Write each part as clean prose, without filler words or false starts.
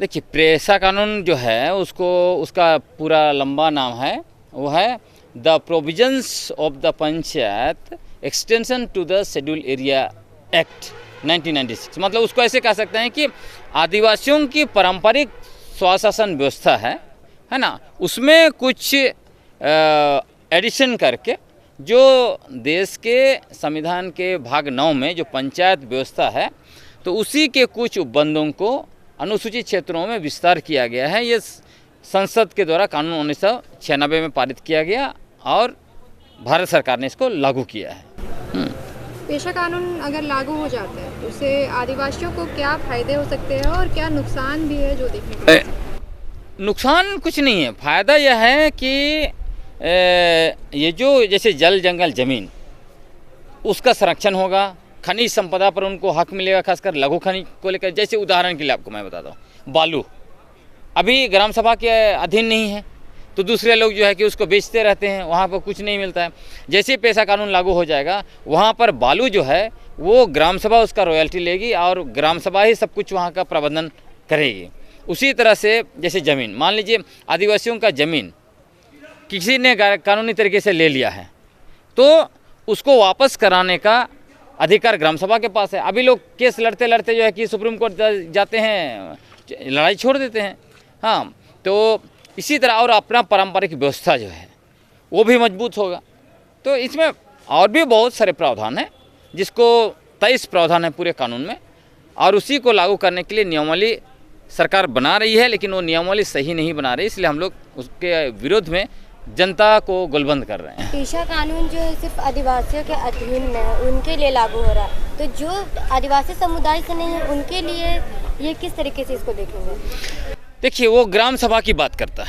देखिए, पेशा कानून जो है उसका पूरा लंबा नाम है, वो है the provisions of the panchayat extension to the schedule area act 1996। मतलब उसको ऐसे कह सकते हैं कि आदिवासियों की पारंपरिक स्वशासन व्यवस्था है ना, उसमें कुछ एडिशन करके जो देश के संविधान के भाग 9 में जो पंचायत व्यवस्था है, तो उसी के कुछ उपबंधों को अनुसूचित क्षेत्रों में विस्तार किया गया है। ये संसद के द्वारा कानून 1996 में पारित किया गया और भारत सरकार ने इसको लागू किया है। पेशा कानून अगर लागू हो जाता है तो उससे आदिवासियों को क्या फायदे हो सकते हैं और क्या नुकसान भी है जो देखने को मिल सकता है? नुकसान कुछ नहीं है, फ़ायदा यह है कि ये जो जैसे जल जंगल ज़मीन उसका संरक्षण होगा, खनिज संपदा पर उनको हक मिलेगा, खासकर लघु खनिज को लेकर। जैसे उदाहरण के लिए आपको मैं बताता हूँ, बालू अभी ग्राम सभा के अधीन नहीं है, तो दूसरे लोग जो है कि उसको बेचते रहते हैं, वहाँ पर कुछ नहीं मिलता है। जैसे पेशा कानून लागू हो जाएगा, वहाँ पर बालू जो है वो ग्राम सभा उसका रॉयल्टी लेगी और ग्राम सभा ही सब कुछ वहाँ का प्रबंधन करेगी। उसी तरह से जैसे ज़मीन, मान लीजिए आदिवासियों का ज़मीन किसी ने कानूनी तरीके से ले लिया है, तो उसको वापस कराने का अधिकार ग्राम सभा के पास है। अभी लोग केस लड़ते लड़ते जो है कि सुप्रीम कोर्ट जाते हैं, लड़ाई छोड़ देते हैं। हाँ, तो इसी तरह और अपना पारंपरिक व्यवस्था जो है वो भी मजबूत होगा। तो इसमें और भी बहुत सारे प्रावधान हैं, जिसको 23 प्रावधान है पूरे कानून में, और उसी को लागू करने के लिए नियमावली सरकार बना रही है, लेकिन वो नियमावली सही नहीं बना रही, इसलिए हम लोग उसके विरोध में जनता को गोलबंद कर रहे हैं। पेशा कानून जो है सिर्फ आदिवासियों के अधीन में है, उनके लिए लागू हो रहा है, तो जो आदिवासी समुदाय से नहीं है उनके लिए ये किस तरीके से इसको देखेंगे? देखिए, वो ग्राम सभा की बात करता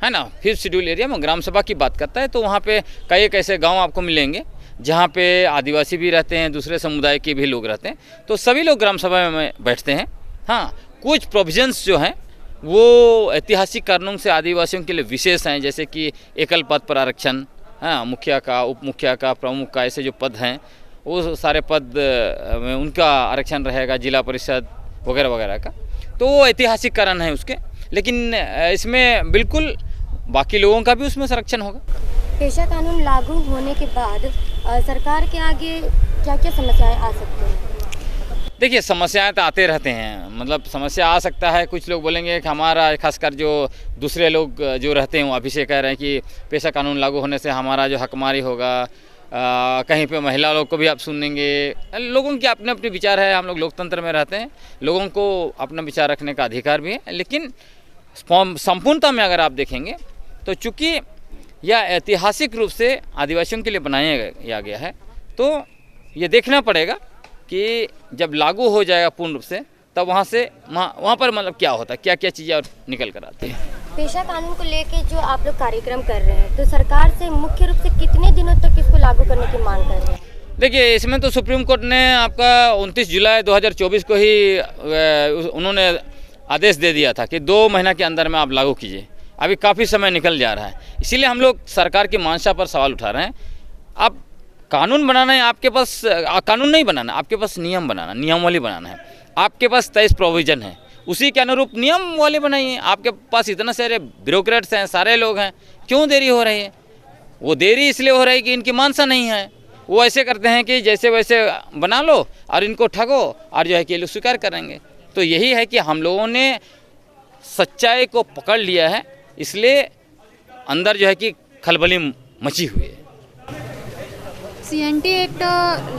है ना, 5th शेड्यूल एरिया में ग्राम सभा की बात करता है। तो वहाँ पे कई एक ऐसे गाँव आपको मिलेंगे जहाँ पे आदिवासी भी रहते हैं, दूसरे समुदाय के भी लोग रहते हैं, तो सभी लोग ग्राम सभा में बैठते हैं। हाँ, कुछ प्रोविजंस जो हैं वो ऐतिहासिक कारणों से आदिवासियों के लिए विशेष हैं, जैसे कि एकल पद पर आरक्षण, हाँ, मुखिया का, उप मुखिया का, प्रमुख का, ऐसे जो पद हैं वो सारे पद में उनका आरक्षण रहेगा, जिला परिषद वगैरह वगैरह का। तो वो ऐतिहासिक कारण है उसके, लेकिन इसमें बिल्कुल बाकी लोगों का भी उसमें संरक्षण होगा। पेशा कानून लागू होने के बाद सरकार के आगे क्या क्या समस्याएं आ सकती हैं? देखिए, समस्याएं तो आते रहते हैं, मतलब समस्या आ सकता है। कुछ लोग बोलेंगे कि हमारा, खासकर जो दूसरे लोग जो रहते हैं वो अभी से कह रहे हैं कि पेशा कानून लागू होने से हमारा जो हकमारी होगा, कहीं पे महिला लोग को भी आप सुनेंगे। लोगों की अपने अपने विचार है, हम लोग लोकतंत्र में रहते हैं, लोगों को अपना विचार रखने का अधिकार भी है। लेकिन संपूर्णता में अगर आप देखेंगे तो चूँकि यह ऐतिहासिक रूप से आदिवासियों के लिए बनाया गया है, तो ये देखना पड़ेगा कि जब लागू हो जाएगा पूर्ण रूप से, तब वहाँ पर मतलब क्या होता है, क्या क्या चीज़ें और निकल कर आती है। पेशा कानून को लेके जो आप लोग कार्यक्रम कर रहे हैं, तो सरकार से मुख्य रूप से कितने दिनों तक इसको लागू करने की मांग कर रहे हैं? देखिए, इसमें तो सुप्रीम कोर्ट ने आपका 29 जुलाई 2024 को ही उन्होंने आदेश दे दिया था कि 2 महीना के अंदर में आप लागू कीजिए। अभी काफ़ी समय निकल जा रहा है, इसीलिए हम लोग सरकार की मंशा पर सवाल उठा रहे हैं। अब कानून बनाना है, आपके पास कानून नहीं बनाना, आपके पास नियम बनाना, नियमावली बनाना है। आपके पास 23 प्रोविज़न है, उसी के अनुरूप नियम वाले बनाइए। आपके पास इतना सारे ब्यूरोक्रेट्स हैं, सारे लोग हैं, क्यों देरी हो रही है? वो देरी इसलिए हो रही है कि इनकी मानसा नहीं है। वो ऐसे करते हैं कि जैसे वैसे बना लो और इनको ठगो, और जो है कि ये लोग स्वीकार करेंगे। तो यही है कि हम लोगों ने सच्चाई को पकड़ लिया है, इसलिए अंदर जो है कि खलबली मची हुई है। CNT एक्ट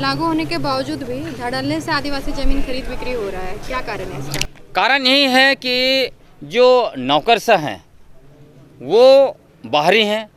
लागू होने के बावजूद भी धड़ल्ले से आदिवासी जमीन खरीद बिक्री हो रहा है, क्या कारण है इसका? कारण यही है कि जो नौकरशाह हैं वो बाहरी हैं,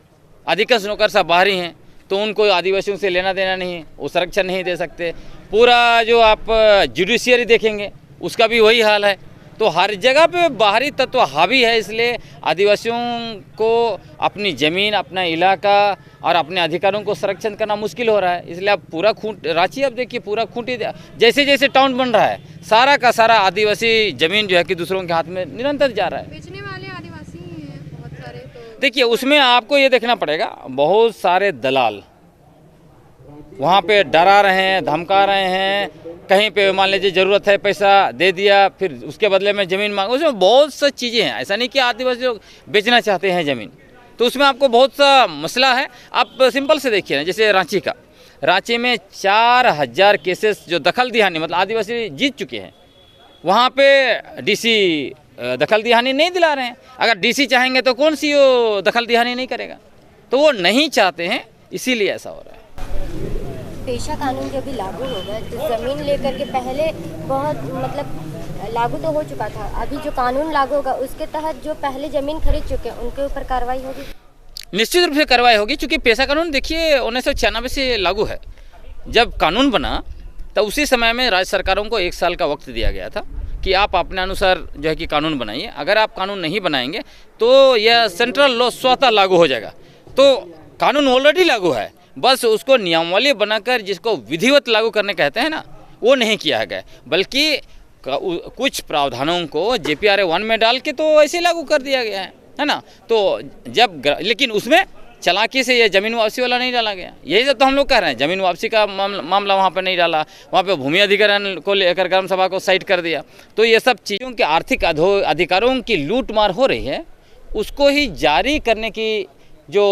अधिकांश नौकरशाह बाहरी हैं, तो उनको आदिवासियों से लेना देना नहीं है, वो संरक्षण नहीं दे सकते। पूरा जो आप जुडिशियरी देखेंगे उसका भी वही हाल है। तो हर जगह पे बाहरी तत्व हावी है, इसलिए आदिवासियों को अपनी ज़मीन, अपना इलाका और अपने अधिकारों को संरक्षण करना मुश्किल हो रहा है। इसलिए अब पूरा रांची अब देखिए, पूरा खूंटी, जैसे जैसे टाउन बन रहा है, सारा का सारा आदिवासी ज़मीन जो है कि दूसरों के हाथ में निरंतर जा रहा है। बेचने वाले आदिवासी हैं बहुत सारे। तो देखिए, उसमें आपको ये देखना पड़ेगा, बहुत सारे दलाल वहाँ पे डरा रहे हैं, धमका रहे हैं, कहीं पे मान लीजिए ज़रूरत है पैसा दे दिया, फिर उसके बदले में ज़मीन मांग, उसमें बहुत सी चीज़ें हैं। ऐसा नहीं कि आदिवासी लोग बेचना चाहते हैं ज़मीन, तो उसमें आपको बहुत सा मसला है। आप सिंपल से देखिए ना, जैसे रांची में 4000 केसेस जो दखल दिहानी मतलब आदिवासी जीत चुके हैं, वहाँ पे डीसी दखल दिहानी नहीं दिला रहे हैं। अगर डीसी चाहेंगे तो कौन सी वो दखल दिहानी नहीं करेगा, तो वो नहीं चाहते हैं, इसीलिए ऐसा हो रहा है। पेशा कानून जब भी लागू होगा तो ज़मीन लेकर के पहले बहुत मतलब लागू तो हो चुका था, अभी जो कानून लागू होगा उसके तहत जो पहले ज़मीन खरीद चुके हैं उनके ऊपर कार्रवाई होगी। निश्चित रूप से कार्रवाई होगी, क्योंकि पेशा कानून देखिए 1996 से लागू है। जब कानून बना तो उसी समय में राज्य सरकारों को 1 साल का वक्त दिया गया था कि आप अपने अनुसार जो है कि कानून बनाइए। अगर आप कानून नहीं बनाएंगे तो यह सेंट्रल लॉ स्वतः लागू हो जाएगा। तो कानून ऑलरेडी लागू है, बस उसको नियमावली बनाकर जिसको विधिवत लागू करने कहते हैं ना, वो नहीं किया गया, बल्कि कुछ प्रावधानों को JPRA 1 में डाल के तो ऐसे लागू कर दिया गया है ना। तो जब लेकिन उसमें चालाकी से ये ज़मीन वापसी वाला नहीं डाला गया। यही सब तो हम लोग कह रहे हैं, ज़मीन वापसी का मामला वहाँ पर नहीं डाला, वहाँ पे भूमि अधिग्रहण को लेकर ग्राम सभा को साइड कर दिया। तो ये सब चीज़ों के आर्थिक अधिकारों की लूट मार हो रही है, उसको ही जारी करने की जो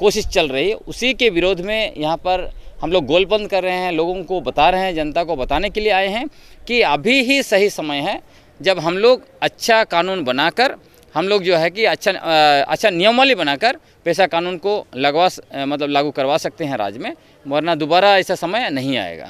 कोशिश चल रही है, उसी के विरोध में यहाँ पर हम लोग गोलबंद कर रहे हैं, लोगों को बता रहे हैं, जनता को बताने के लिए आए हैं कि अभी ही सही समय है जब हम लोग अच्छा कानून बनाकर हम लोग जो है कि अच्छा नियमावली बनाकर पेशा कानून को लागू करवा सकते हैं राज्य में, वरना दोबारा ऐसा समय नहीं आएगा।